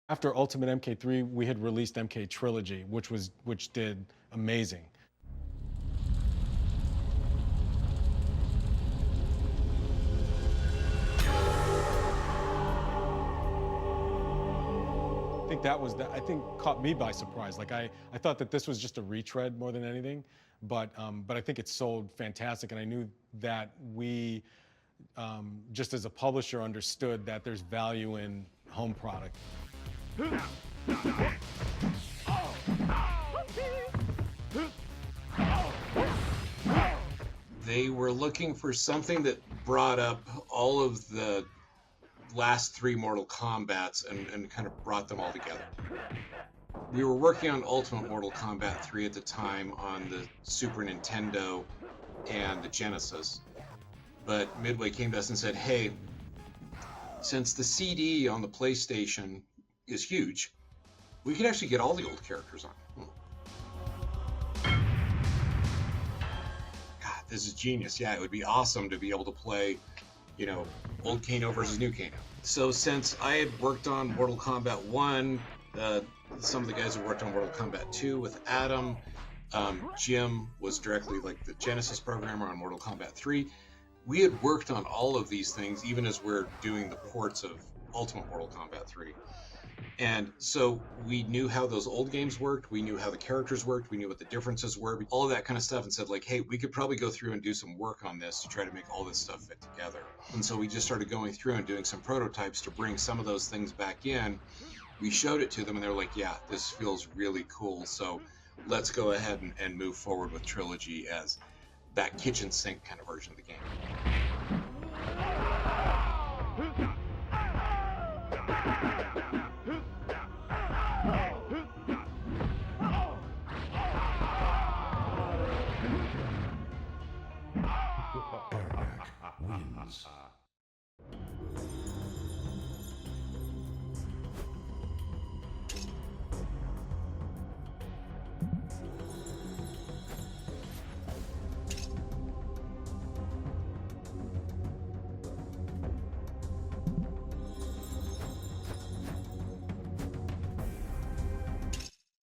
After Ultimate MK3, we had released MK Trilogy, which did amazing. I think caught me by surprise. Like I thought that this was just a retread more than anything, but I think it sold fantastic, and I knew that we, just as a publisher, understood that there's value in home product. They were looking for something that brought up all of the last three Mortal Kombats and kind of brought them all together. We were working on Ultimate Mortal Kombat 3 at the time on the Super Nintendo and the Genesis. But Midway came to us and said, hey, since the CD on the PlayStation is huge, we could actually get all the old characters on. God, this is genius. Yeah, it would be awesome to be able to play, you know, old Kano versus new Kano. So since I had worked on Mortal Kombat 1, some of the guys who worked on Mortal Kombat 2 with Adam, Jim was directly like the Genesis programmer on Mortal Kombat 3. We had worked on all of these things even as we're doing the ports of Ultimate Mortal Kombat 3. And so we knew how those old games worked, we knew how the characters worked, we knew what the differences were, all of that kind of stuff, and said like, hey, we could probably go through and do some work on this to try to make all this stuff fit together. And so we just started going through and doing some prototypes to bring some of those things back in. We showed it to them and they're like, yeah, this feels really cool, so let's go ahead and move forward with Trilogy as that kitchen sink kind of version of the game. Wins.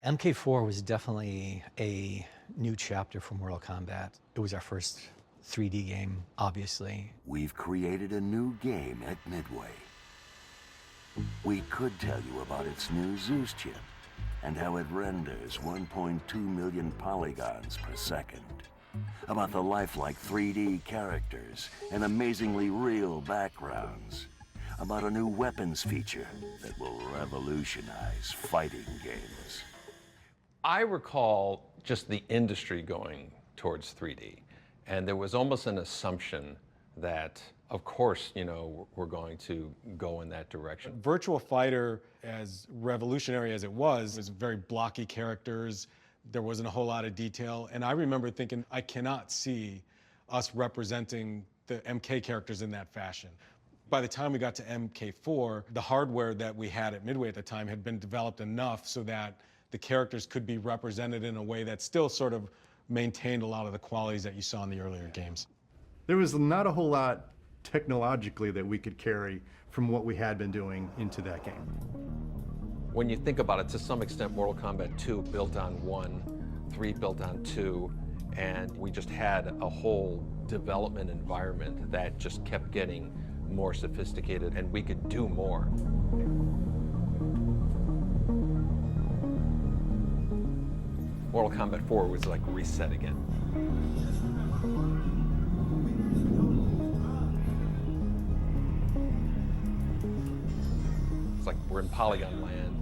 MK4 was definitely a new chapter for Mortal Kombat. It was our first 3D game, obviously. We've created a new game at Midway. We could tell you about its new Zeus chip and how it renders 1.2 million polygons per second. About the lifelike 3D characters and amazingly real backgrounds. About a new weapons feature that will revolutionize fighting games. I recall just the industry going towards 3D, and there was almost an assumption that, of course, you know, we're going to go in that direction. Virtua Fighter, as revolutionary as it was very blocky characters. There wasn't a whole lot of detail, and I remember thinking, I cannot see us representing the MK characters in that fashion. By the time we got to MK4, the hardware that we had at Midway at the time had been developed enough so that the characters could be represented in a way that still sort of maintained a lot of the qualities that you saw in the earlier games. There was not a whole lot technologically that we could carry from what we had been doing into that game. When you think about it, to some extent, Mortal Kombat 2 built on 1, 3 built on 2, and we just had a whole development environment that just kept getting more sophisticated, and we could do more. Mortal Kombat 4 was like reset again. It's like we're in Polygon land.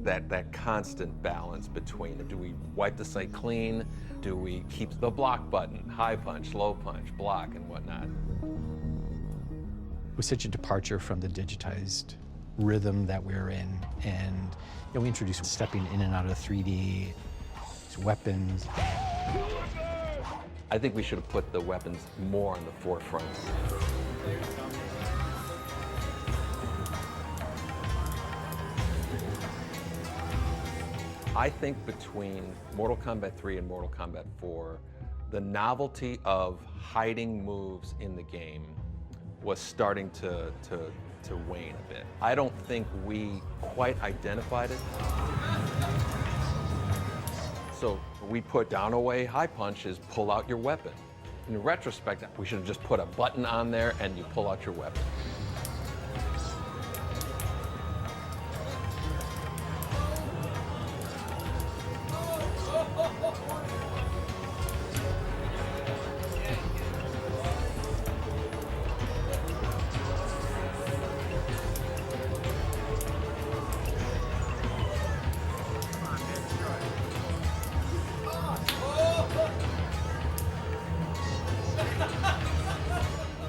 That constant balance between, do we wipe the site clean? Do we keep the block button, high punch, low punch, block, and whatnot? It was such a departure from the digitized rhythm that we were in, and you know, we introduced stepping in and out of 3D, weapons. I think we should have put the weapons more on the forefront. I think between Mortal Kombat 3 and Mortal Kombat 4, the novelty of hiding moves in the game was starting to to wane a bit. I don't think we quite identified it. So we put down away high punch is pull out your weapon. In retrospect, we should have just put a button on there and you pull out your weapon.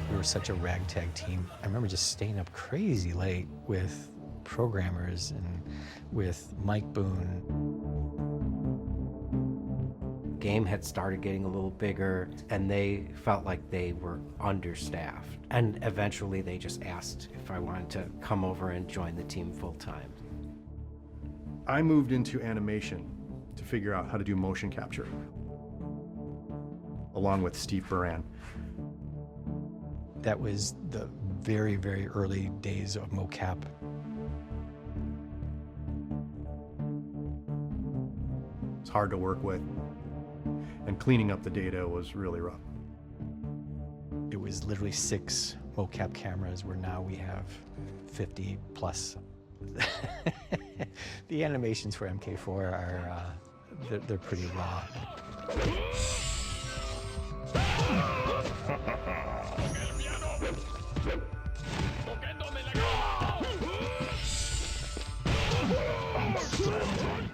We were such a ragtag team. I remember just staying up crazy late with programmers and with Mike Boone. Game had started getting a little bigger, and they felt like they were understaffed. And eventually they just asked if I wanted to come over and join the team full-time. I moved into animation to figure out how to do motion capture, along with Steve Buran. That was the very, very early days of mocap. It's hard to work with, and cleaning up the data was really rough. It was literally 6 mocap cameras, where now we have 50 plus. The animations for MK4 are, they're pretty raw.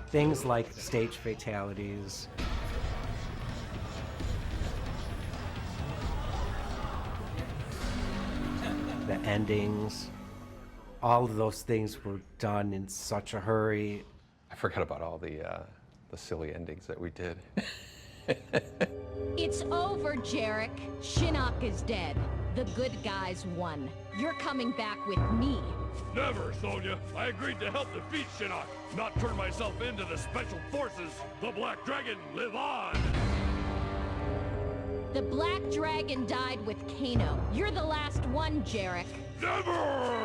Things like stage fatalities, the endings, all of those things were done in such a hurry. I forgot about all the silly endings that we did. It's over, Jarek. Shinnok is dead. The good guys won. You're coming back with me. Never, Sonya. I agreed to help defeat Shinnok, not turn myself into the Special Forces. The Black Dragon, live on! The Black Dragon died with Kano. You're the last one, Jarek. Never!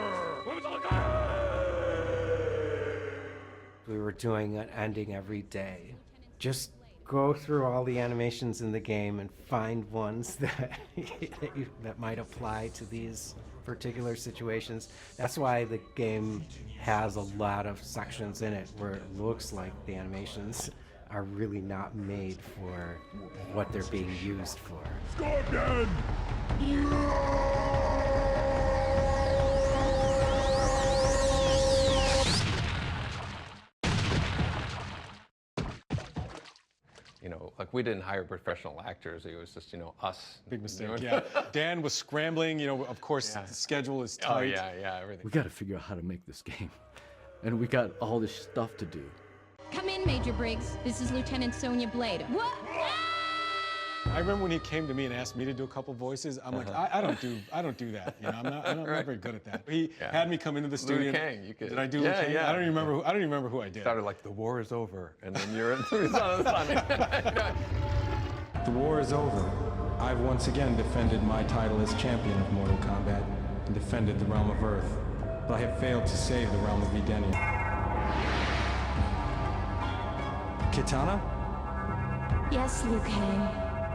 We were doing an ending every day. Just go through all the animations in the game and find ones that that might apply to these particular situations. That's why the game has a lot of sections in it where it looks like the animations are really not made for what they're being used for. Scorpion! You know, like we didn't hire professional actors. It was just, you know, us. Big mistake, yeah. Dan was scrambling, you know, of course, the schedule is tight. Oh, yeah, everything. We got to figure out how to make this game. And we got all this stuff to do. Come in, Major Briggs. This is Lieutenant Sonya Blade. What? I remember when he came to me and asked me to do a couple voices. I'm like, I don't do that. You know, I'm not very good at that. He had me come into the studio. Liu Kang, you could. Did I do Liu Kang? Yeah. I don't even remember who I did. Started like the war is over, and then you're in the The war is over. I've once again defended my title as champion of Mortal Kombat and defended the realm of Earth, but I have failed to save the realm of Edenia. Kitana? Yes, Liu Kang.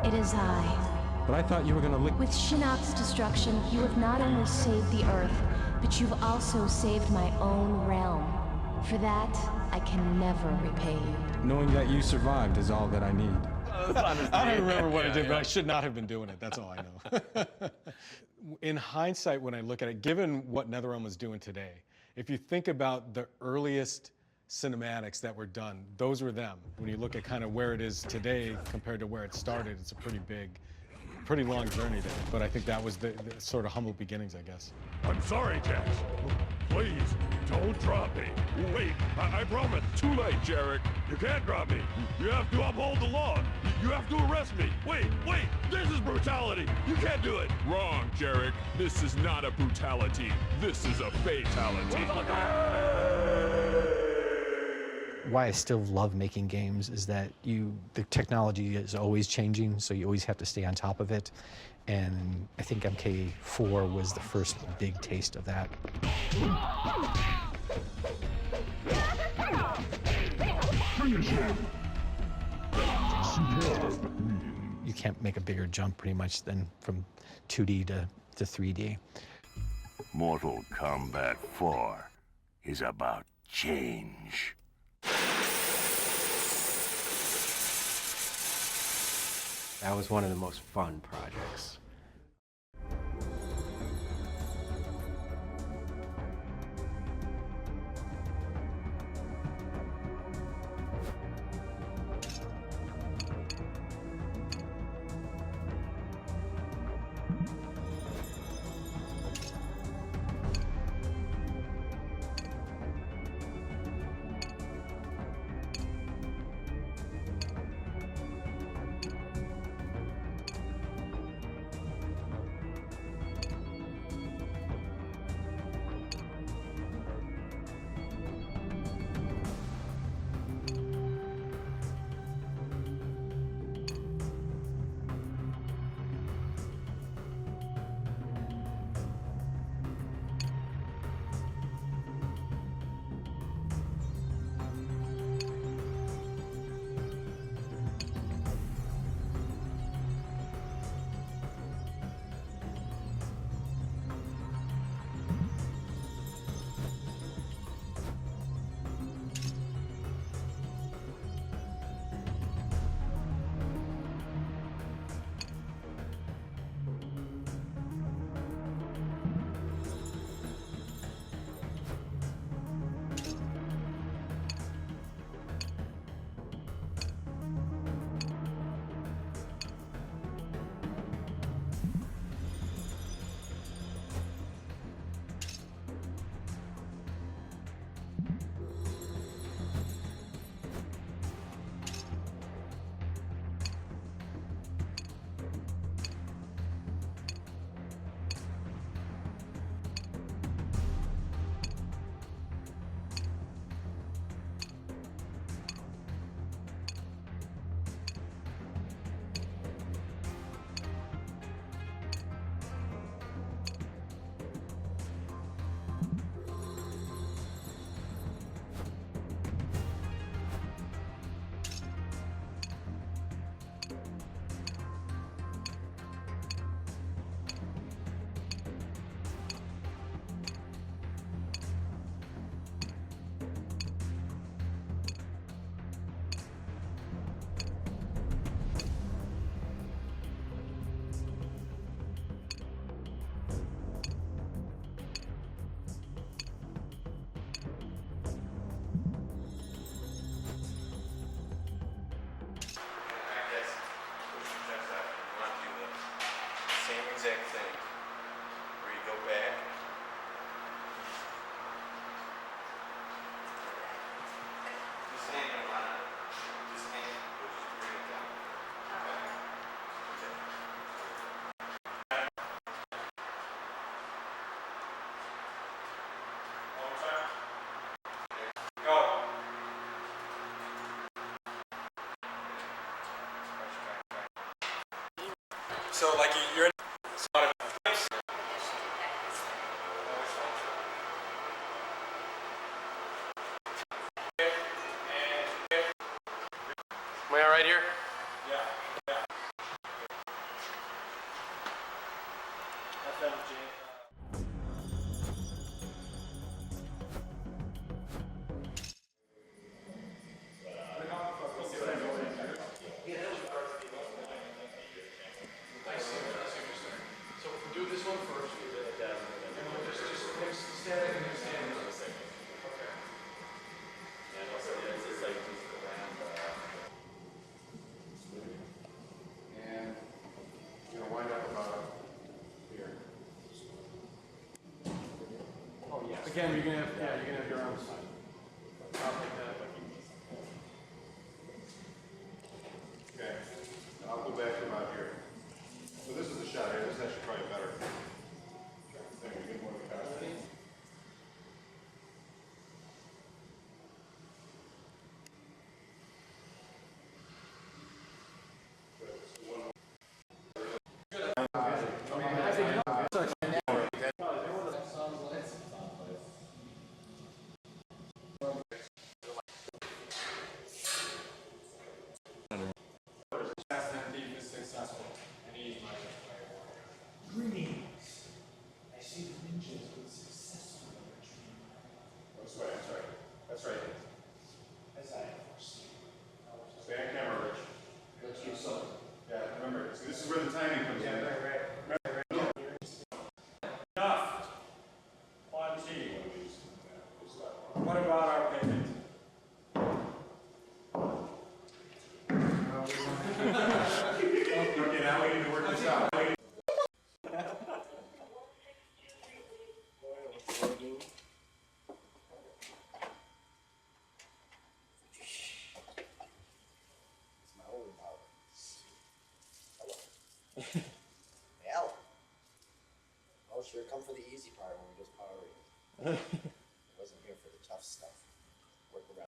It is I. But I thought you were gonna lick— With Shinnok's destruction, you have not only saved the Earth, but you've also saved my own realm. For that, I can never repay you. Knowing that you survived is all that I need. I don't remember what I did, but I should not have been doing it. That's all I know. In hindsight, when I look at it, given what NetherRealm is doing today, if you think about the earliest cinematics that were done, those were them. When you look at kind of where it is today compared to where it started, it's a pretty long journey there. But I think that was the sort of humble beginnings, I guess. I'm sorry, Jax. Please, don't drop me. Wait, I promise. Too late, Jarek. You can't drop me. You have to uphold the law. You have to arrest me. Wait, this is brutality. You can't do it. Wrong, Jarek. This is not a brutality. This is a fatality. why I still love making games is that the technology is always changing, so you always have to stay on top of it. And I think MK4 was the first big taste of that. You can't make a bigger jump pretty much than from 2D to 3D. Mortal Kombat 4 is about change. That was one of the most fun projects. Exact thing. Where you go back. Just hang it on it. Just hang it. We'll just bring it down. Okay. One more time. Go. So like you're in Am I all right here? Yeah. So if we do this one first, and we'll just stand and stand. Okay. And you're gonna wind up about here. Oh yes. Again, you're gonna have your arms. I'll take that. Okay. I'll go back to about here. So this is the shot here. This is actually probably better. There we get more of the costing. about our payment? Okay, now we need to work this out. Hell. I'll sure come for the easy part when we're just Power Rangers. I wasn't here for the tough stuff. Work around.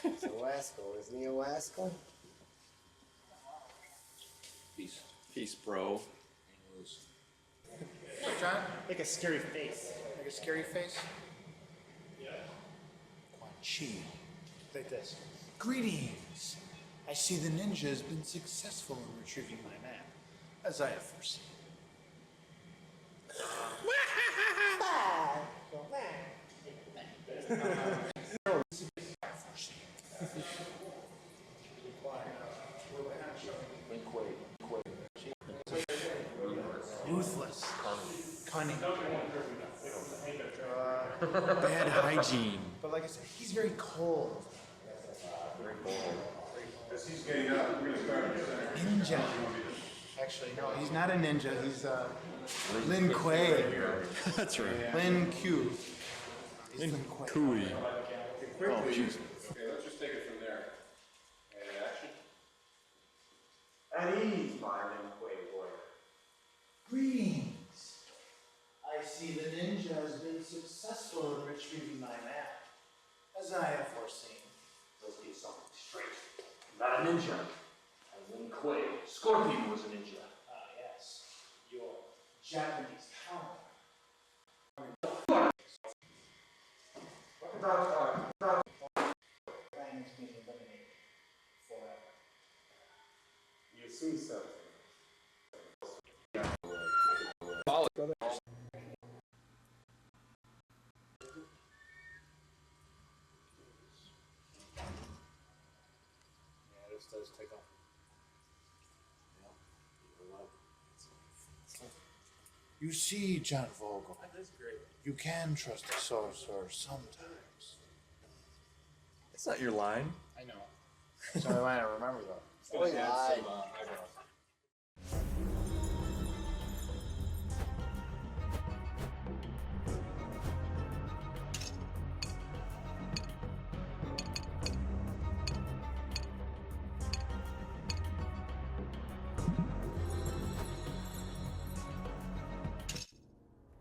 It's a Wasco, isn't he a Wasco? Peace. Peace, bro. John, make a scary face. Make a scary face? Yeah. Quan Chi. Like this. Greetings. I see the ninja has been successful in retrieving my map, as I have foreseen. Ruthless. Cunning. Bad hygiene. But like I said, he's very cold. Very cold. As he's getting up, we're going to start in a second. Ninja. Actually, no, he's not a ninja. He's Lin Kuei. That's right. Lin Q. Lin Kuei. Cooey. Oh, jeez. Okay, let's just take it from there. And action. At ease, my Lin Kuei warrior. Greetings. I see the ninja has been successful in retrieving my map, as I have foreseen. Let's get something straight. Not a ninja. I'm Lin Kuei. Scorpion was a ninja. Ah, yes. Your Japanese counter. Plans being eliminated forever. You see something. Yeah, this does take off. You see, John Vogel, you can trust a sorcerer sometimes. That's not your line. I know. It's the only line I remember, though. It's the only line.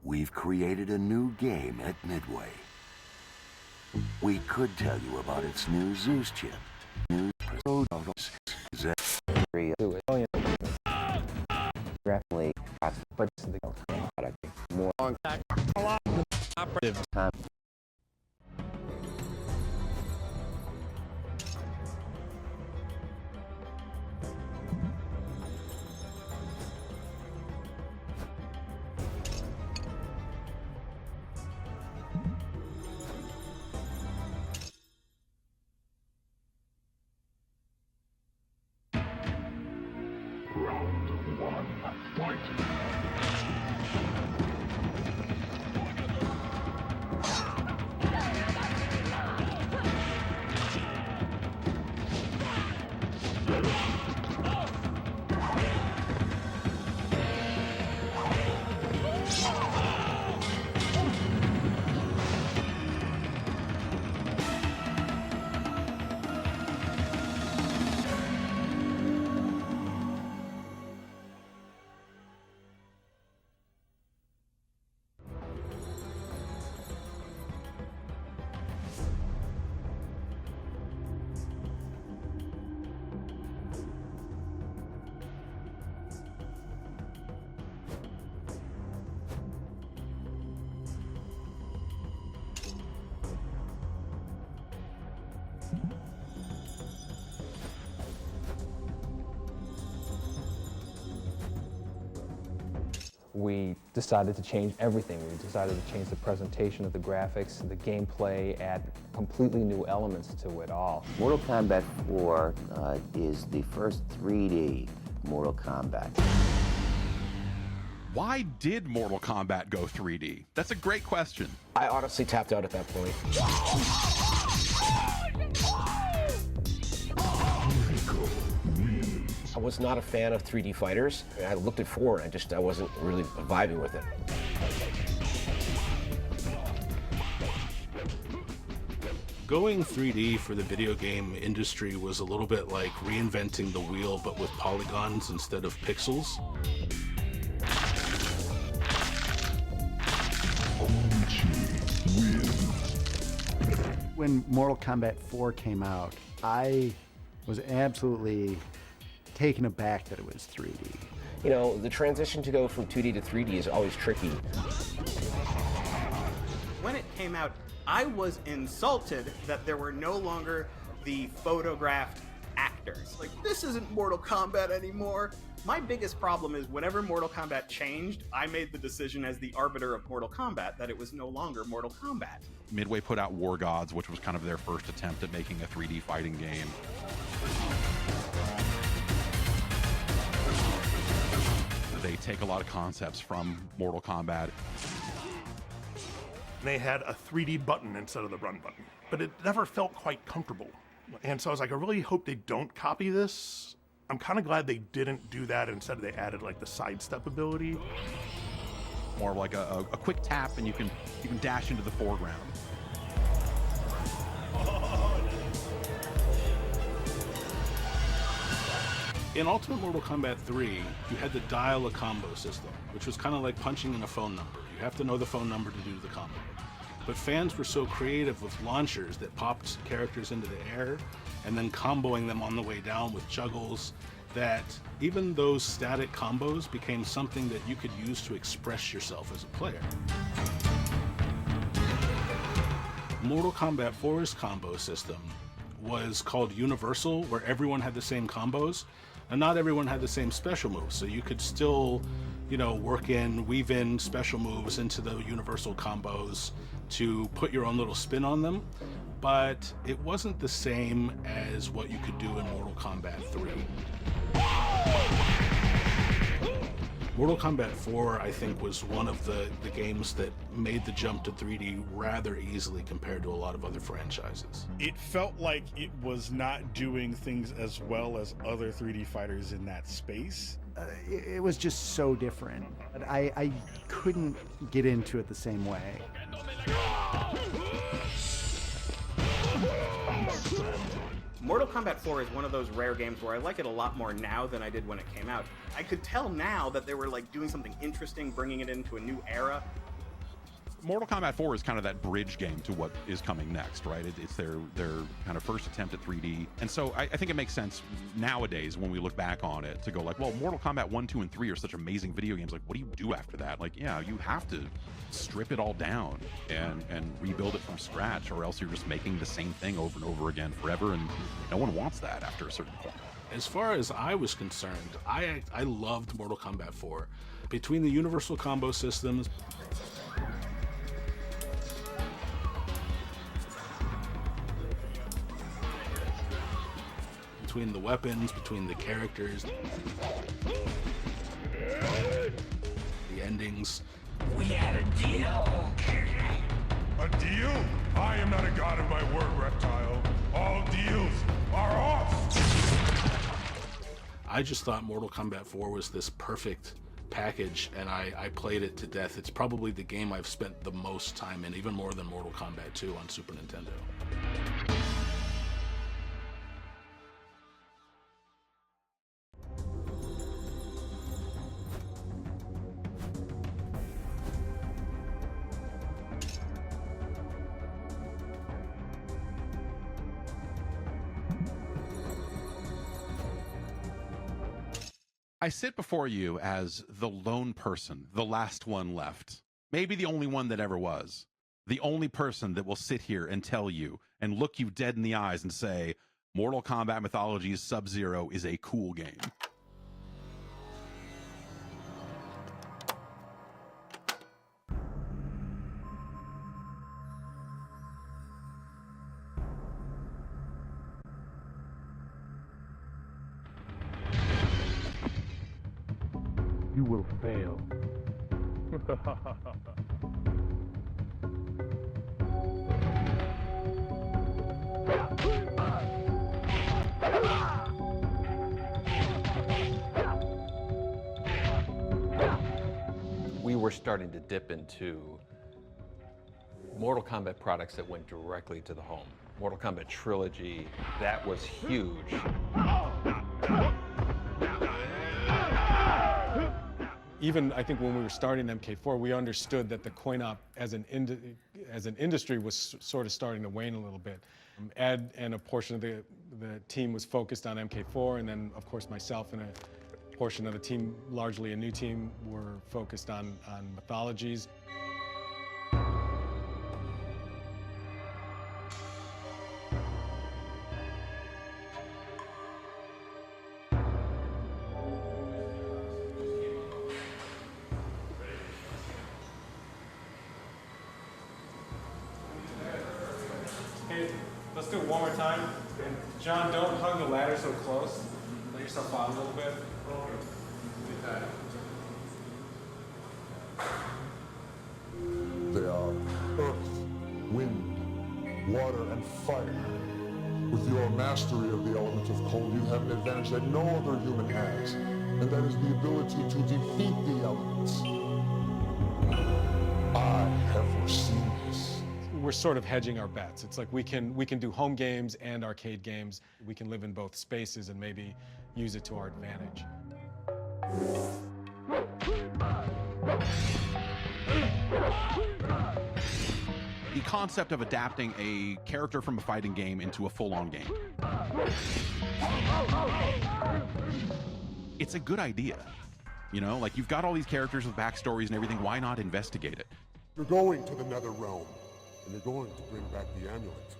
We've created a new game at Midway. We could tell you about its new Zeus chip. New products. Definitely, but the product more operative time. We decided to change everything. We decided to change the presentation of the graphics, the gameplay, add completely new elements to it all. Mortal Kombat 4 is the first 3D Mortal Kombat. Why did Mortal Kombat go 3D? That's a great question. I honestly tapped out at that point. I was not a fan of 3D fighters. I looked at 4 and I wasn't really vibing with it. Going 3D for the video game industry was a little bit like reinventing the wheel, but with polygons instead of pixels. When Mortal Kombat 4 came out, I was absolutely taken aback that it was 3D. You know, the transition to go from 2D to 3D is always tricky. When it came out, I was insulted that there were no longer the photographed actors. Like, this isn't Mortal Kombat anymore. My biggest problem is whenever Mortal Kombat changed, I made the decision as the arbiter of Mortal Kombat that it was no longer Mortal Kombat. Midway put out War Gods, which was kind of their first attempt at making a 3D fighting game. They take a lot of concepts from Mortal Kombat. They had a 3D button instead of the run button, but it never felt quite comfortable. And so I was like, I really hope they don't copy this. I'm kind of glad they didn't do that. Instead, they added like the sidestep ability. More of like a quick tap and you can dash into the foreground. In Ultimate Mortal Kombat 3, you had the dial a combo system, which was kind of like punching in a phone number. You have to know the phone number to do the combo. But fans were so creative with launchers that popped characters into the air and then comboing them on the way down with juggles that even those static combos became something that you could use to express yourself as a player. Mortal Kombat 4's combo system was called Universal, where everyone had the same combos, and not everyone had the same special moves. So you could still, you know, weave in special moves into the Universal combos to put your own little spin on them, but it wasn't the same as what you could do in Mortal Kombat 3. Mortal Kombat 4, I think, was one of the games that made the jump to 3D rather easily compared to a lot of other franchises. It felt like it was not doing things as well as other 3D fighters in that space. It was just so different. I couldn't get into it the same way. Mortal Kombat 4 is one of those rare games where I like it a lot more now than I did when it came out. I could tell now that they were like doing something interesting, bringing it into a new era. Mortal Kombat 4 is kind of that bridge game to what is coming next, right? It's their kind of first attempt at 3D. And so I think it makes sense nowadays when we look back on it to go like, well, Mortal Kombat 1, 2, and 3 are such amazing video games. Like, what do you do after that? Like, yeah, you have to strip it all down and rebuild it from scratch, or else you're just making the same thing over and over again forever, and no one wants that after a certain point. As far as I was concerned, I loved Mortal Kombat 4. Between the universal combo systems, between the weapons, between the characters, the endings. We had a deal. A deal? I am not a god of my word, reptile. All deals are off. I just thought Mortal Kombat 4 was this perfect package, and I played it to death. It's probably the game I've spent the most time in, even more than Mortal Kombat 2 on Super Nintendo. I sit before you as the lone person, the last one left, maybe the only one that ever was, the only person that will sit here and tell you and look you dead in the eyes and say, Mortal Kombat Mythologies Sub-Zero is a cool game. You will fail. We were starting to dip into Mortal Kombat products that went directly to the home. Mortal Kombat Trilogy, that was huge. Even, I think, when we were starting MK4, we understood that the coin-op as an industry was sort of starting to wane a little bit. Ed and a portion of the team was focused on MK4, and then, of course, myself and a portion of the team, largely a new team, were focused on mythologies. Hey, let's do it one more time. And John, don't hug the ladder so close. Let yourself out a little bit. They are earth, wind, water, and fire. With your mastery of the element of cold, you have an advantage that no other human has, and that is the ability to defeat the elements. I have foreseen this. We're sort of hedging our bets. It's like we can do home games and arcade games. We can live in both spaces and maybe use it to our advantage. The concept of adapting a character from a fighting game into a full-on game. It's a good idea. You know, like, you've got all these characters with backstories and everything, why not investigate it? You're going to the Nether Realm, and you're going to bring back the amulet.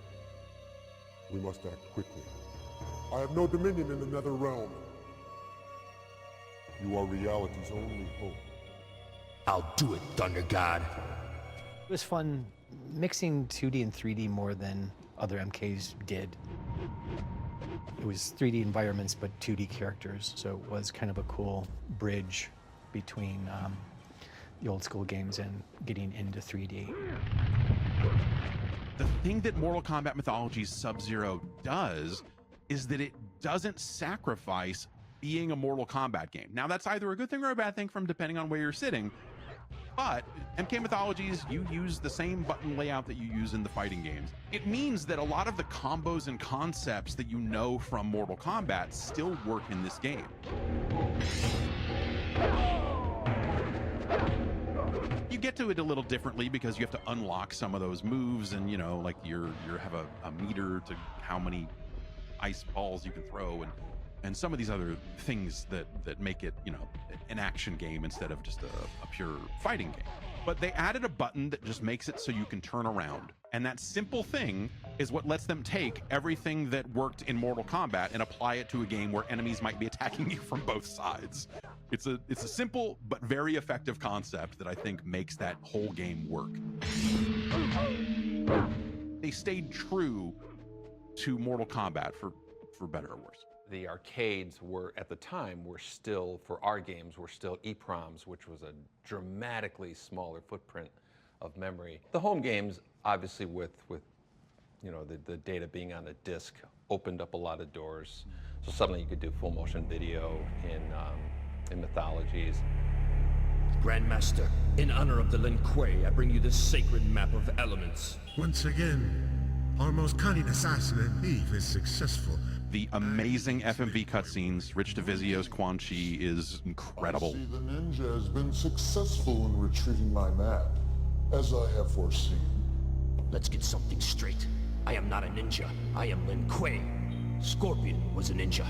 We must act quickly. I have no dominion in the Nether Realm. You are reality's only hope. I'll do it, Thunder God. It was fun mixing 2D and 3D more than other MKs did. It was 3D environments, but 2D characters, so it was kind of a cool bridge between the old school games and getting into 3D. The thing that Mortal Kombat Mythologies Sub-Zero does is that it doesn't sacrifice being a Mortal Kombat game. Now, that's either a good thing or a bad thing from depending on where you're sitting, but MK Mythologies, you use the same button layout that you use in the fighting games. It means that a lot of the combos and concepts that you know from Mortal Kombat still work in this game. You get to it a little differently because you have to unlock some of those moves, and, you know, like you have a meter to how many ice balls you can throw, and some of these other things that make it, you know, an action game instead of just a pure fighting game. But they added a button that just makes it so you can turn around. And that simple thing is what lets them take everything that worked in Mortal Kombat and apply it to a game where enemies might be attacking you from both sides. It's a simple but very effective concept that I think makes that whole game work. They stayed true to Mortal Kombat for better or worse. The arcades were, at the time, were still, for our games, were still EPROMs, which was a dramatically smaller footprint of memory. The home games, obviously with you know, the data being on a disc, opened up a lot of doors. So suddenly you could do full motion video in Mythologies. Grandmaster, in honor of the Lin Kuei, I bring you this sacred map of elements. Once again, our most cunning assassin and thief is successful. The amazing FMV cutscenes, Rich DeVizio's Quan Chi is incredible. I see the ninja has been successful in retrieving my map, as I have foreseen. Let's get something straight. I am not a ninja. I am Lin Kuei. Scorpion was a ninja.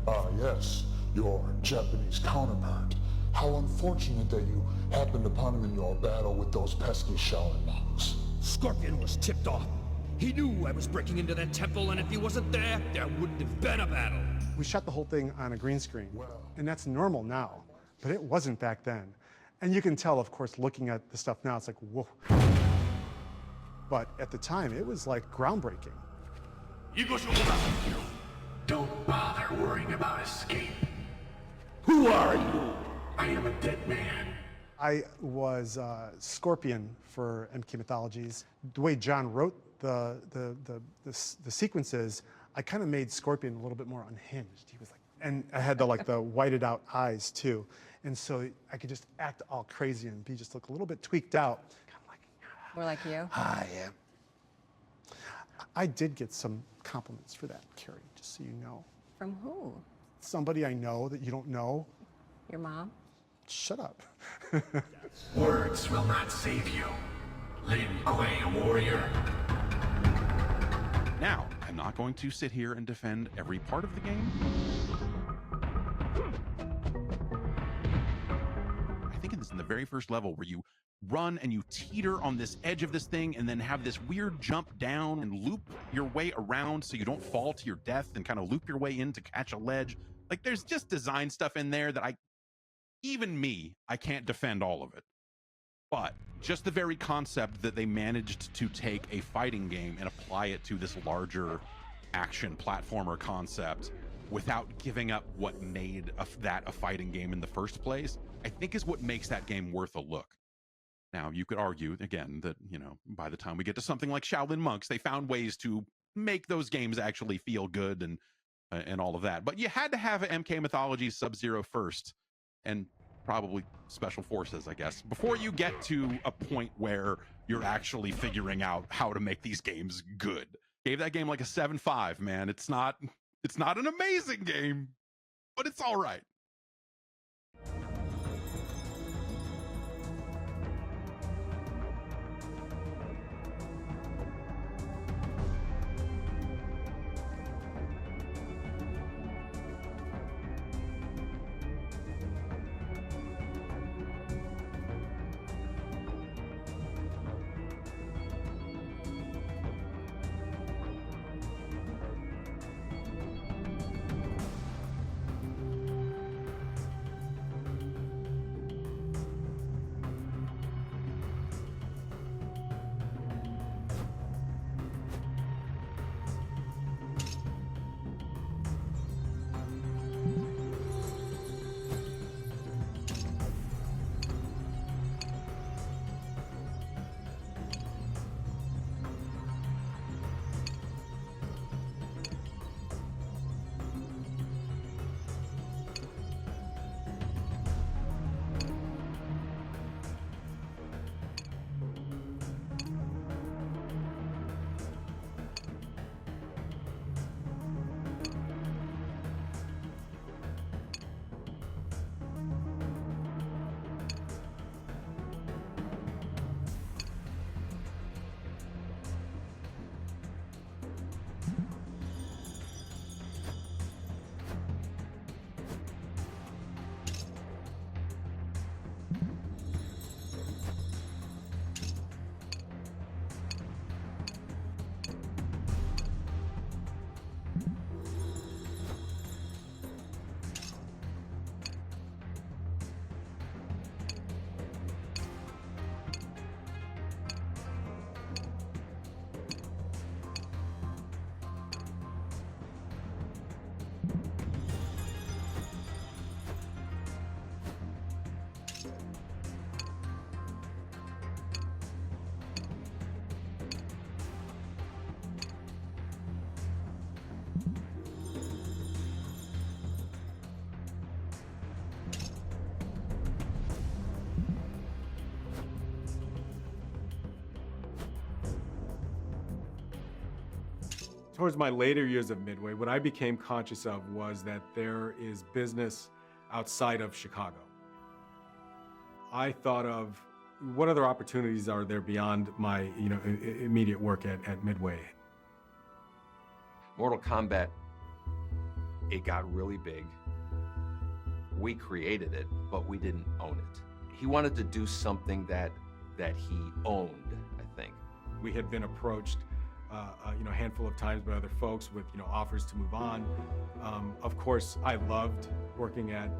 Ah, yes, your Japanese counterpart. How unfortunate that you happened upon him in your battle with those pesky Shaolin monks. Scorpion was tipped off. He knew I was breaking into that temple, and if he wasn't there, there wouldn't have been a battle. We shot the whole thing on a green screen, and that's normal now, but it wasn't back then. And you can tell, of course, looking at the stuff now, it's like, whoa. But at the time, it was like groundbreaking. Don't bother worrying about escape. Who are you? I am a dead man. I was Scorpion for MK Mythologies. The way John wrote the sequences, I kind of made Scorpion a little bit more unhinged. He was like, and I had the whited out eyes too, and so I could just act all crazy and be just look a little bit tweaked out. More like you? I am. I did get some compliments for that, Carrie, just so you know. From who? Somebody I know that you don't know. Your mom? Shut up. Words will not save you. Lin Kuei, a warrior. Now, I'm not going to sit here and defend every part of the game. I think in the very first level where you run and you teeter on this edge of this thing and then have this weird jump down and loop your way around so you don't fall to your death and kind of loop your way in to catch a ledge. Like, there's just design stuff in there that I can't defend all of it. But just the very concept that they managed to take a fighting game and apply it to this larger action platformer concept without giving up what made that a fighting game in the first place, I think is what makes that game worth a look. Now, you could argue, again, that, by the time we get to something like Shaolin Monks, they found ways to make those games actually feel good and all of that. But you had to have MK Mythologies Sub-Zero first, and probably Special Forces, I guess, before you get to a point where you're actually figuring out how to make these games good. Gave that game like a 7.5, man. It's not an amazing game, but it's all right. Towards my later years of Midway, what I became conscious of was that there is business outside of Chicago. I thought of what other opportunities are there beyond my immediate work at Midway. Mortal Kombat, it got really big. We created it, but we didn't own it. He wanted to do something that he owned, I think. We had been approached a handful of times by other folks with offers to move on. Of course, I loved working at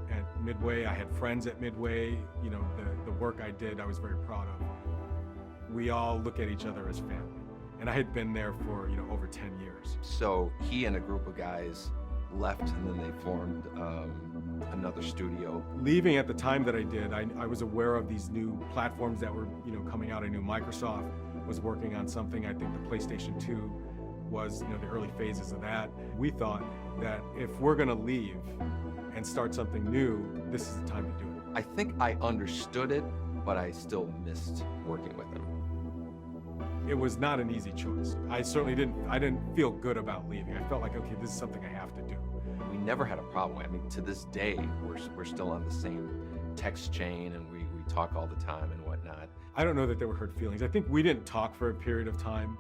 Midway. I had friends at Midway. The work I did, I was very proud of. We all look at each other as family, and I had been there for over 10 years. So he and a group of guys left, and then they formed another studio. Leaving at the time that I did, I was aware of these new platforms that were, coming out. I knew Microsoft was working on something. I think the PlayStation 2 was, the early phases of that. We thought that if we're going to leave and start something new, this is the time to do it. I think I understood it, but I still missed working with him. It was not an easy choice. I certainly didn't feel good about leaving. I felt like, okay, this is something I have to do. We never had a problem. I mean, to this day, we're still on the same text chain, and we talk all the time and whatnot. I don't know that there were hurt feelings. I think we didn't talk for a period of time,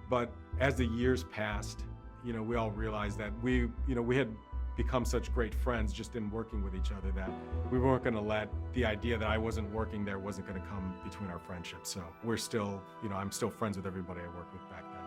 but as the years passed, we all realized that we had become such great friends just in working with each other that we weren't going to let the idea that I wasn't working there wasn't going to come between our friendship. So we're still, I'm still friends with everybody I worked with back then.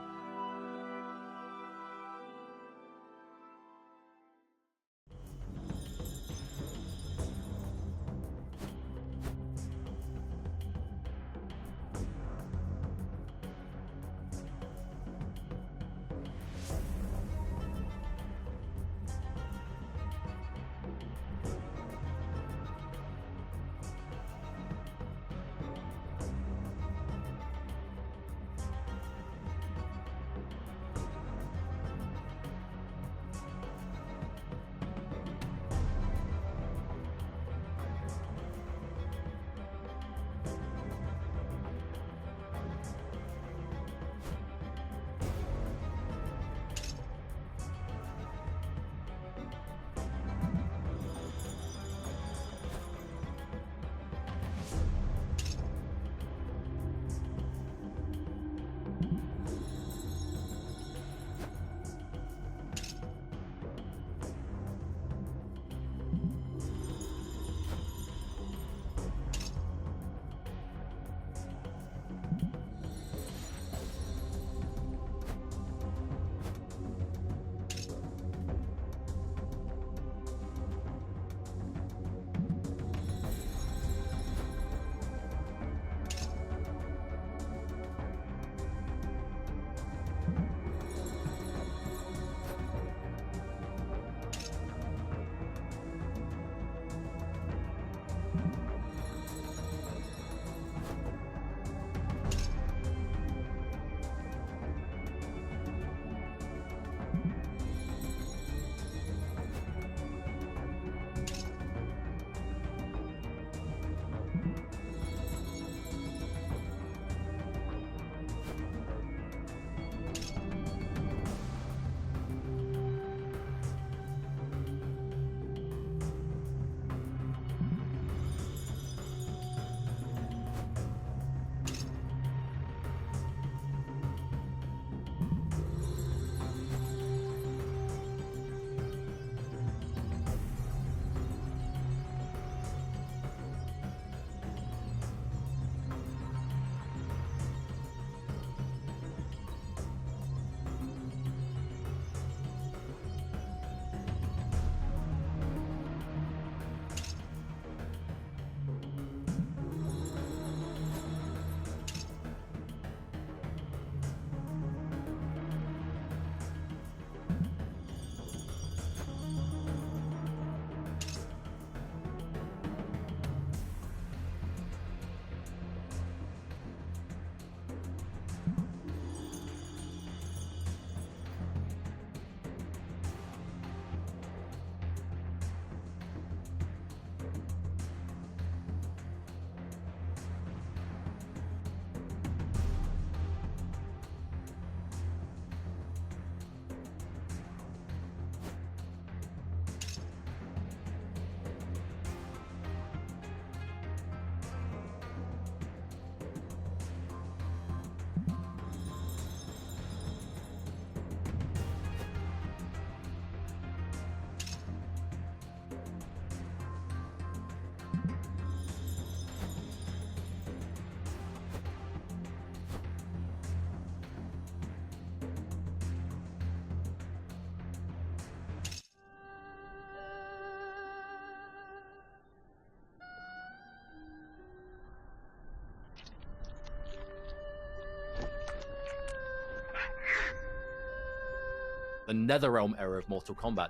The Netherrealm era of Mortal Kombat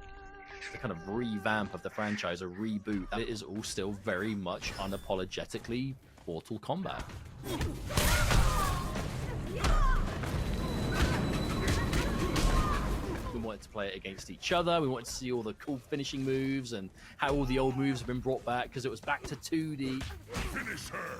the kind of revamp of the franchise, a reboot, it is all still very much unapologetically Mortal Kombat. We wanted to play it against each other. We wanted to see all the cool finishing moves and how all the old moves have been brought back because it was back to 2D. Finish her!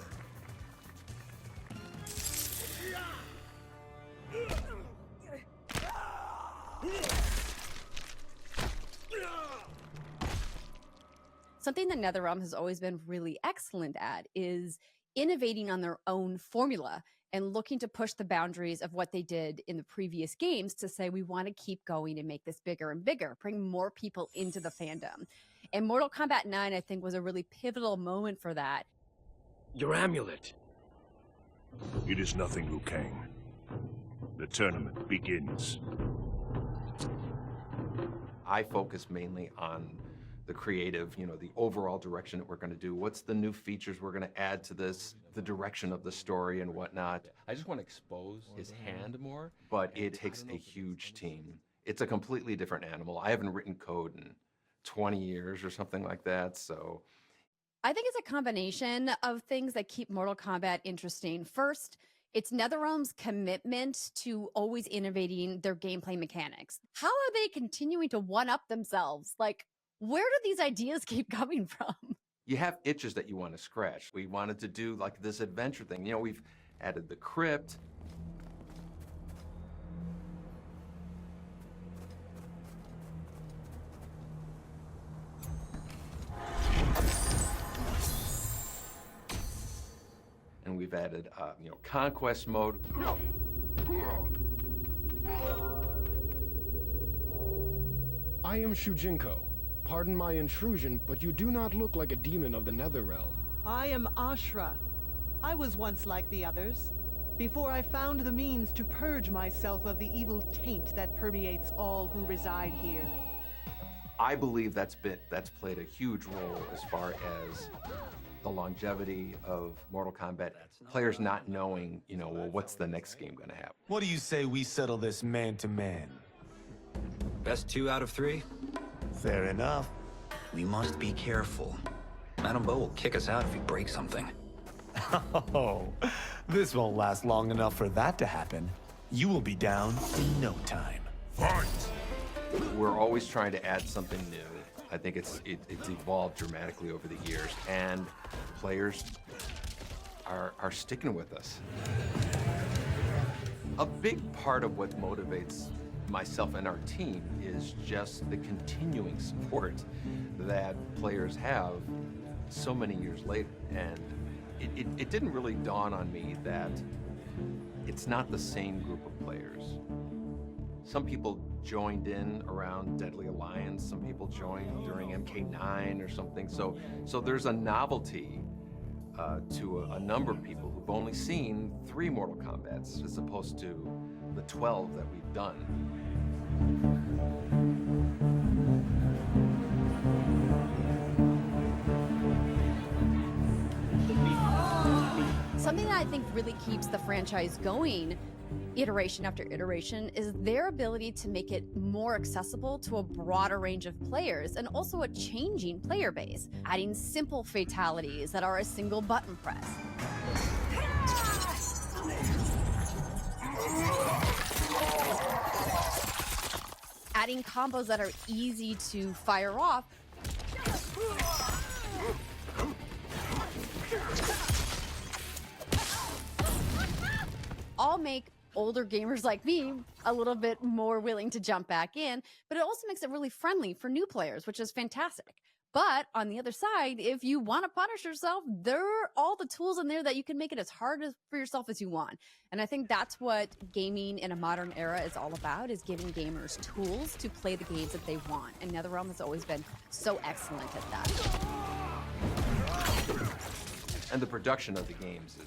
Something that NetherRealm has always been really excellent at is innovating on their own formula and looking to push the boundaries of what they did in the previous games to say, we want to keep going and make this bigger and bigger, bring more people into the fandom. And Mortal Kombat 9, I think, was a really pivotal moment for that. Your amulet. It is nothing, Liu Kang. The tournament begins. I focus mainly on the creative, the overall direction that we're going to do. What's the new features we're going to add to this, the direction of the story and whatnot. I just want to expose his hand more, but it takes a huge team. It's a completely different animal. I haven't written code in 20 years or something like that, so. I think it's a combination of things that keep Mortal Kombat interesting. First, it's NetherRealm's commitment to always innovating their gameplay mechanics. How are they continuing to one-up themselves? Like, where do these ideas keep coming from? You have itches that you want to scratch. We wanted to do like this adventure thing. We've added the crypt. And we've added, conquest mode. I am Shujinko. Pardon my intrusion, but you do not look like a demon of the Netherrealm. I am Ashra. I was once like the others, before I found the means to purge myself of the evil taint that permeates all who reside here. I believe that's played a huge role as far as the longevity of Mortal Kombat. Players not knowing, well, what's the next game going to happen? What do you say we settle this man to man? Best 2 out of 3? Fair enough. We must be careful. Madame Bo will kick us out if we break something. Oh, this won't last long enough for that to happen. You will be down in no time. Fight! We're always trying to add something new. I think it's evolved dramatically over the years, and players are sticking with us. A big part of what motivates myself and our team is just the continuing support that players have so many years later. And it didn't really dawn on me that it's not the same group of players. Some people joined in around Deadly Alliance, some people joined during MK9 or something. So there's a novelty to a number of people who've only seen 3 Mortal Kombats as opposed to the 12 that we've done. Something that I think really keeps the franchise going iteration after iteration is their ability to make it more accessible to a broader range of players and also a changing player base, adding simple fatalities that are a single button press. Adding combos that are easy to fire off. All make older gamers like me a little bit more willing to jump back in, but it also makes it really friendly for new players, which is fantastic. But on the other side, if you want to punish yourself, there are all the tools in there that you can make it as hard for yourself as you want. And I think that's what gaming in a modern era is all about, is giving gamers tools to play the games that they want. And NetherRealm has always been so excellent at that. And the production of the games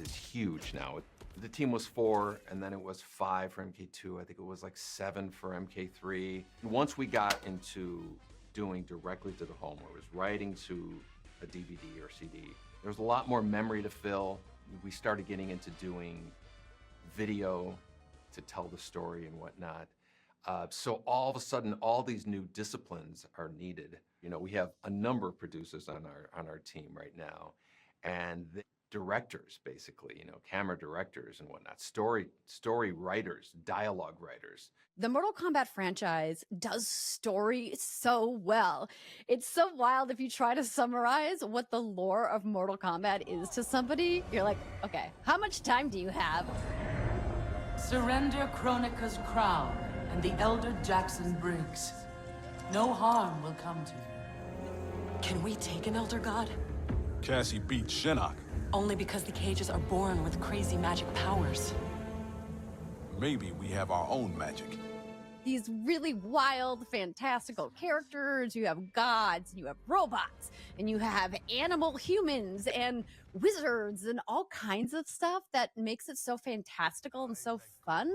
is huge now. The team was 4, and then it was 5 for MK2. I think it was like 7 for MK3. And once we got into doing directly to the home, where it was writing to a DVD or CD, there was a lot more memory to fill. We started getting into doing video to tell the story and whatnot. So all of a sudden, all these new disciplines are needed. You know, we have a number of producers on our team right now, and the directors, basically, you know, camera directors and whatnot, story writers, dialogue writers. The Mortal Kombat franchise does story so well. It's so wild if you try to summarize what the lore of Mortal Kombat is to somebody. You're like, okay, how much time do you have? Surrender Kronika's crown and the Elder Jackson Briggs. No harm will come to you. Can we take an Elder God? Cassie beat Shinnok. Only because the cages are born with crazy magic powers. Maybe we have our own magic. These really wild, fantastical characters. You have gods, and you have robots, and you have animal humans and wizards and all kinds of stuff that makes it so fantastical and so fun.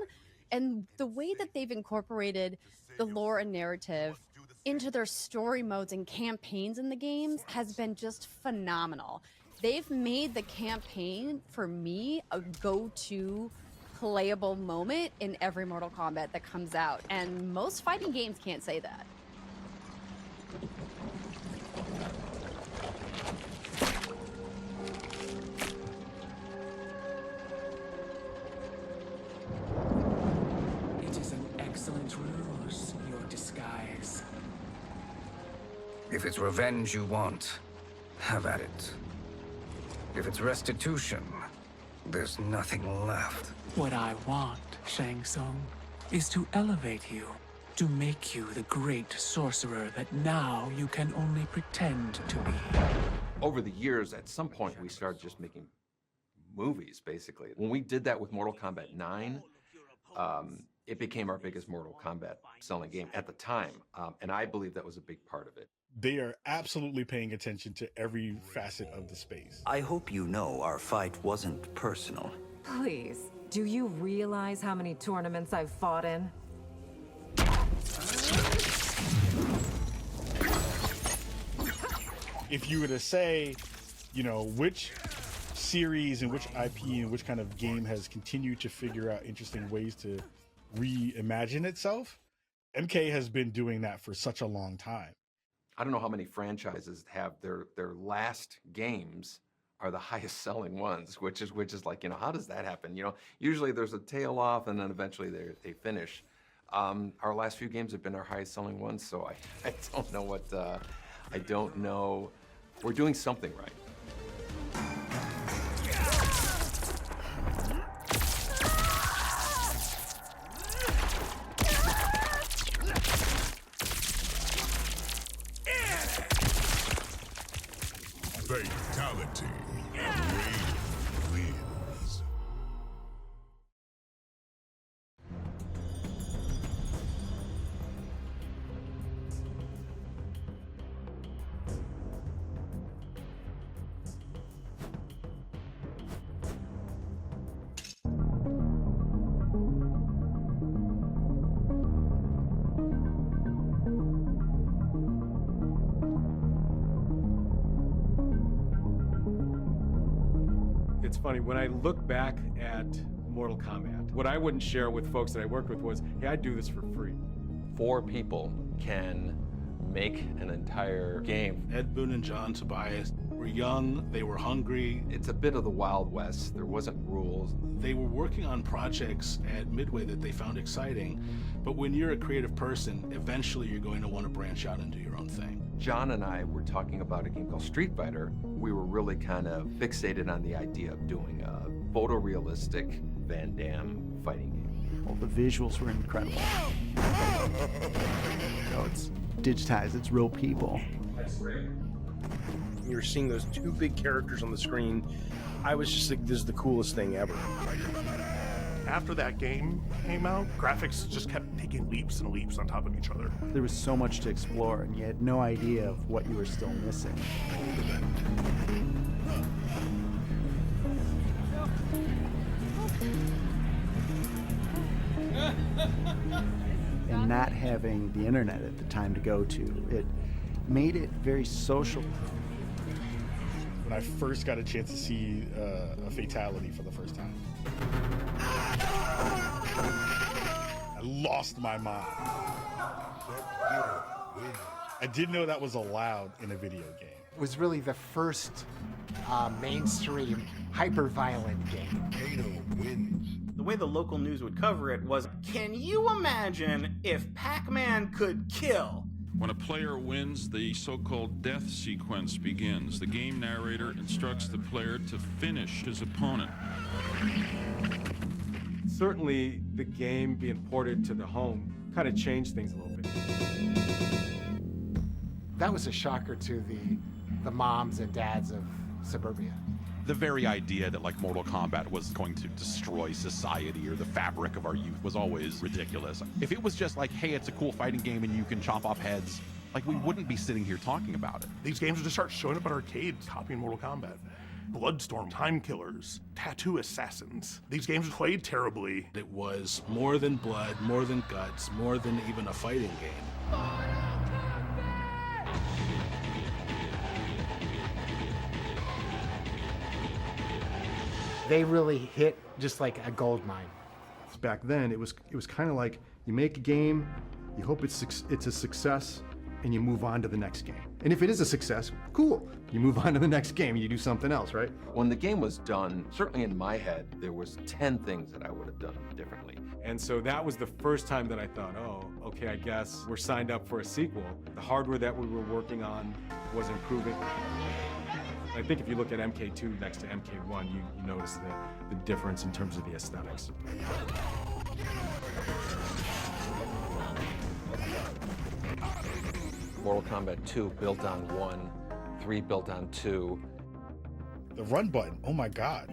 And the way that they've incorporated the lore and narrative into their story modes and campaigns in the games has been just phenomenal. They've made the campaign, for me, a go-to playable moment in every Mortal Kombat that comes out, and most fighting games can't say that. It is an excellent ruse, your disguise. If it's revenge you want, have at it. If it's restitution, there's nothing left. What I want, Shang Tsung, is to elevate you, to make you the great sorcerer that now you can only pretend to be. Over the years, at some point, we started just making movies, basically. When we did that with Mortal Kombat 9, it became our biggest Mortal Kombat selling game at the time, and I believe that was a big part of it. They are absolutely paying attention to every facet of the space. I hope you know our fight wasn't personal. Please, do you realize how many tournaments I've fought in? If you were to say, you know, which series and which IP and which kind of game has continued to figure out interesting ways to reimagine itself, MK has been doing that for such a long time. I don't know how many franchises have their last games are the highest selling ones, which is like, you know, how does that happen? You know, usually there's a tail off and then eventually they finish. Our last few games have been our highest selling ones, so I don't know what, I don't know. We're doing something right. Fatality. Raiden wins. It's funny, when I look back at Mortal Kombat, what I wouldn't share with folks that I worked with was, hey, I do this for free. 4 people can make an entire game. Ed Boon and John Tobias were young, they were hungry. It's a bit of the Wild West. There wasn't rules. They were working on projects at Midway that they found exciting, but when you're a creative person, eventually you're going to want to branch out and do your own thing. John and I were talking about a game called Street Fighter. We were really kind of fixated on the idea of doing a photorealistic Van Damme fighting game. Well, the visuals were incredible. You know, it's digitized, it's real people. You're seeing those 2 big characters on the screen. I was just like, this is the coolest thing ever. After that game came out, graphics just kept taking leaps and leaps on top of each other. There was so much to explore, and you had no idea of what you were still missing. And not having the internet at the time to go to, it made it very social. When I first got a chance to see a fatality for the first time, I lost my mind. I didn't know that was allowed in a video game. It was really the first mainstream hyper-violent game. The way the local news would cover it was, can you imagine if Pac-Man could kill? When a player wins, the so-called death sequence begins. The game narrator instructs the player to finish his opponent. Certainly, the game being ported to the home kind of changed things a little bit. That was a shocker to the moms and dads of suburbia. The very idea that like Mortal Kombat was going to destroy society or the fabric of our youth was always ridiculous. If it was just like, hey, it's a cool fighting game and you can chop off heads, like we wouldn't be sitting here talking about it. These games would just start showing up at arcades, copying Mortal Kombat. Bloodstorm, Time Killers, Tattoo Assassins. These games played terribly. It was more than blood, more than guts, more than even a fighting game. They really hit just like a gold mine. Back then, it was kind of like you make a game, you hope it's a success, and you move on to the next game. And if it is a success, cool. You move on to the next game and you do something else, right? When the game was done, certainly in my head, there was 10 things that I would have done differently. And so that was the first time that I thought, oh, okay, I guess we're signed up for a sequel. The hardware that we were working on was improving. I think if you look at MK2 next to MK1, you notice the difference in terms of the aesthetics. Mortal Kombat 2 built on 1, 3 built on 2. The run button, oh my God.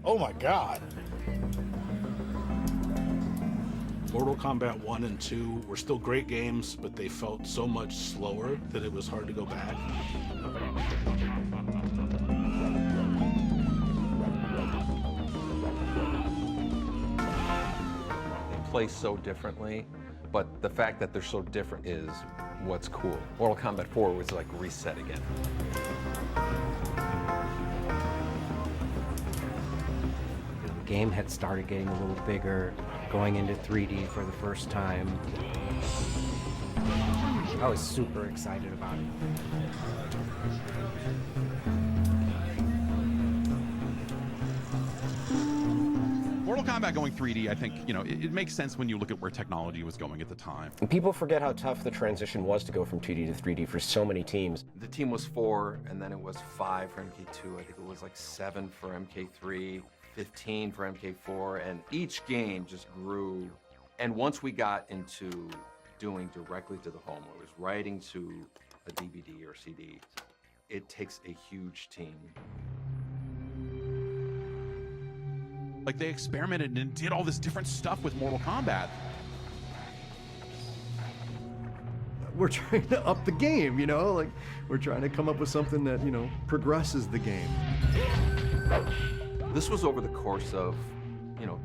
Oh my God. Mortal Kombat 1 and 2 were still great games, but they felt so much slower that it was hard to go back. They play so differently, but the fact that they're so different is what's cool. Mortal Kombat 4 was like reset again. The game had started getting a little bigger, going into 3D for the first time. I was super excited about it. Mortal Kombat going 3D, I think, it makes sense when you look at where technology was going at the time. And people forget how tough the transition was to go from 2D to 3D for so many teams. The team was 4, and then it was 5 for MK2. I think it was like 7 for MK3, 15 for MK4, and each game just grew. And once we got into doing directly to the home, or it was writing to a DVD or CD, it takes a huge team. Like they experimented and did all this different stuff with Mortal Kombat. We're trying to up the game, like we're trying to come up with something that, progresses the game. This was over the course of,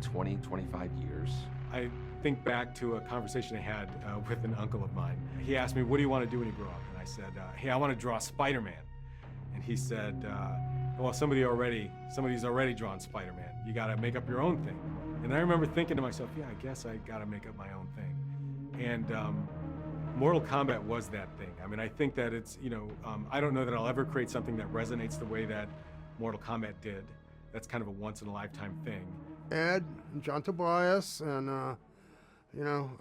20, 25 years. I think back to a conversation I had with an uncle of mine. He asked me, what do you want to do when you grow up? And I said, hey, I want to draw Spider-Man. And he said, well, somebody's already drawn Spider-Man. You got to make up your own thing. And I remember thinking to myself, yeah, I guess I got to make up my own thing. And Mortal Kombat was that thing. I mean, I think that it's, I don't know that I'll ever create something that resonates the way that Mortal Kombat did. That's kind of a once-in-a-lifetime thing. Ed, John Tobias, and, a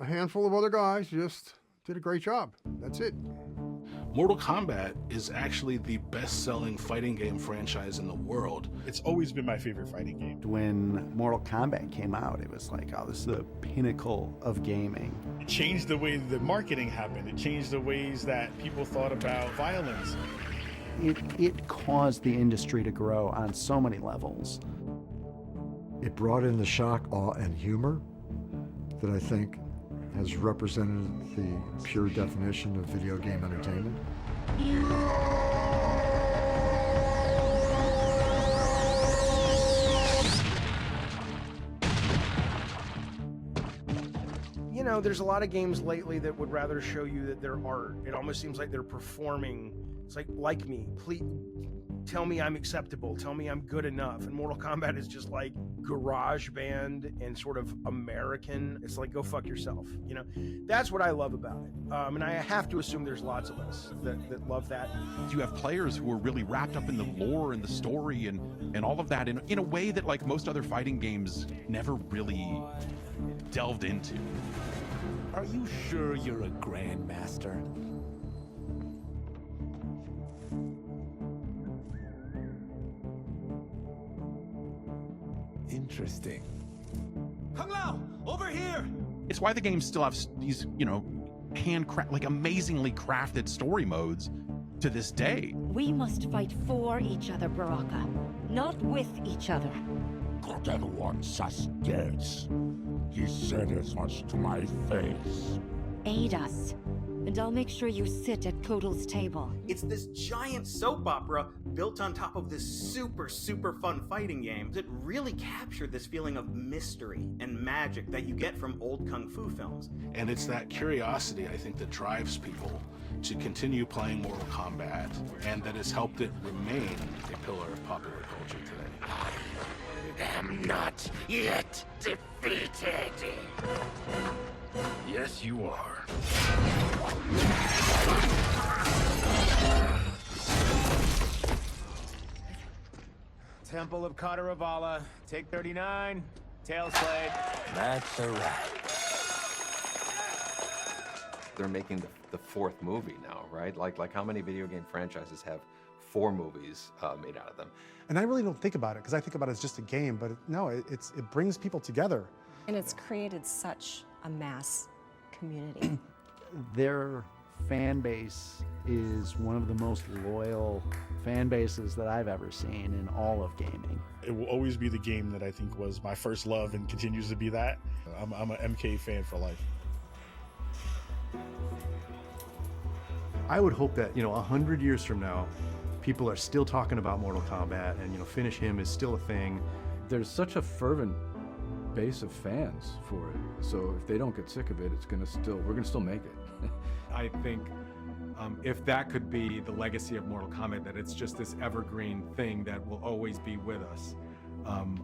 handful of other guys just did a great job. That's it. Mortal Kombat is actually the best-selling fighting game franchise in the world. It's always been my favorite fighting game. When Mortal Kombat came out, it was like, oh, this is the pinnacle of gaming. It changed the way the marketing happened. It changed the ways that people thought about violence. It caused the industry to grow on so many levels. It brought in the shock, awe, and humor that I think has represented the pure definition of video game entertainment. There's a lot of games lately that would rather show you that they're art. It almost seems like they're performing. It's like me, please, tell me I'm acceptable, tell me I'm good enough. And Mortal Kombat is just like garage band and sort of American. It's like, go fuck yourself, you know? That's what I love about it. And I have to assume there's lots of us that love that. You have players who are really wrapped up in the lore and the story and all of that in a way that like most other fighting games never really delved into. Are you sure you're a grandmaster? Interesting. Kung Lao, over here! It's why the games still have these, you know, like amazingly crafted story modes to this day. We must fight for each other, Baraka, not with each other. God wants us dead. He said as much to my face. Aid us, and I'll make sure you sit at Kotal's table. It's this giant soap opera built on top of this super, super fun fighting game that really captured this feeling of mystery and magic that you get from old kung fu films. And it's that curiosity, I think, that drives people to continue playing Mortal Kombat, and that has helped it remain a pillar of popular culture today. I am not yet defeated. Yes, you are. Temple of Kataravala, take 39, tail slate. That's a wrap. They're making the fourth movie now, right? Like how many video game franchises have 4 movies made out of them? And I really don't think about it, because I think about it as just a game, but no, it brings people together. And it's created such a mass community. Their fan base is one of the most loyal fan bases that I've ever seen in all of gaming. It will always be the game that I think was my first love and continues to be that. I'm an MK fan for life. I would hope that, 100 years from now, people are still talking about Mortal Kombat and, Finish Him is still a thing. There's such a fervent base of fans for it. So if they don't get sick of it, we're gonna still make it. I think if that could be the legacy of Mortal Kombat, that it's just this evergreen thing that will always be with us,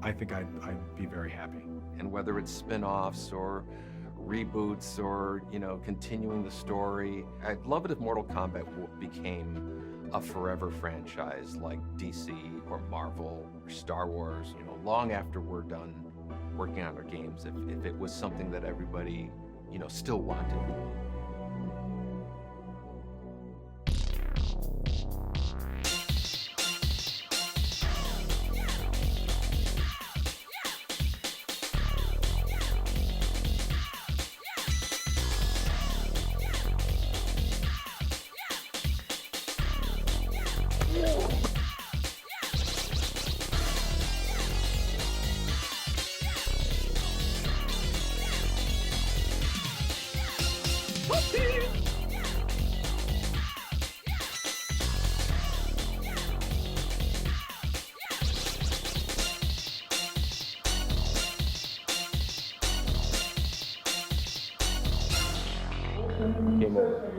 I think I'd be very happy. And whether it's spin-offs or reboots or, continuing the story, I'd love it if Mortal Kombat became a forever franchise like DC or Marvel or Star Wars, long after we're done working on our games, if it was something that everybody, still wanted. Game over.